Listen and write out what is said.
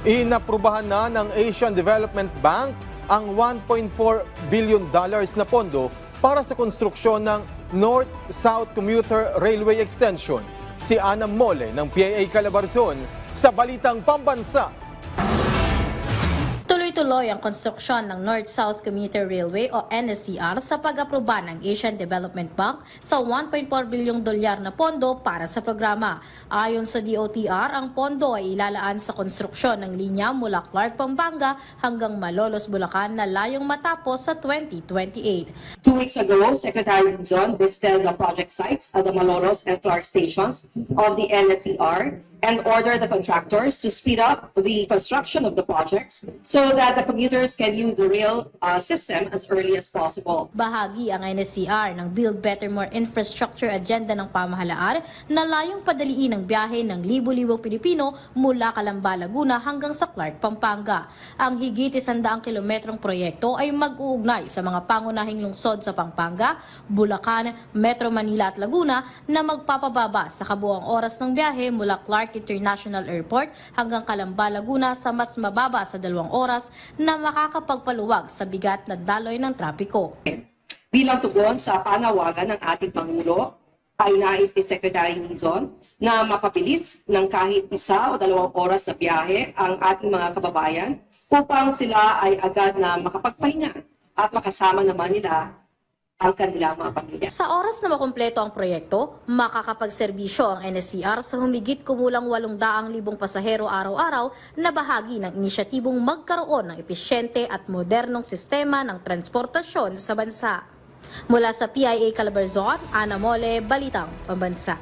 Inaprubahan na ng Asian Development Bank ang $1.4 billion na pondo para sa konstruksyon ng North-South Commuter Railway Extension. Si Ana Mole ng PIA Calabarzon sa Balitang Pambansa. Tuloy-tuloy ang konstruksyon ng North-South Commuter Railway o NSCR sa pag-aproba ng Asian Development Bank sa $1.4 bilyong na pondo para sa programa. Ayon sa DOTR, ang pondo ay ilalaan sa konstruksyon ng linya mula Clark, Pampanga hanggang Malolos, Bulacan na layong matapos sa 2028. 2 weeks ago, Secretary Rizon visited the project sites at the Malolos and Clark stations of the NSCR and ordered the contractors to speed up the construction of the projects so that the commuters can use the rail system as early as possible. Bahagi ang NSCR ng Build Better More Infrastructure agenda ng pamahalaan na layong padaliin ang biyahe ng libu-libong Pilipino mula Calamba, Laguna hanggang sa Clark, Pampanga. Ang higit 100 kilometrong proyekto ay mag-uugnay sa mga pangunahing lungsod sa Pampanga, Bulacan, Metro Manila at Laguna na magpapababa sa kabuuang oras ng biyahe mula Clark International Airport hanggang Calamba, Laguna sa mas mababa sa 2 oras na makakapagpaluwag sa bigat na daloy ng trapiko. Bilang tugon sa panawagan ng ating Pangulo, ay nais ni Secretary Rizon na mapabilis ng kahit 1 o 2 oras na biyahe ang ating mga kababayan upang sila ay agad na makapagpahinga at makasama naman nila ang kanilang mga pamilya. Sa oras na makumpleto ang proyekto, makakapagserbisyo ang NSCR sa humigit kumulang 800,000 pasahero araw-araw na bahagi ng inisyatibong magkaroon ng epesyente at modernong sistema ng transportasyon sa bansa. Mula sa PIA Calabarzon, Ana Mole, Balitang Pambansa.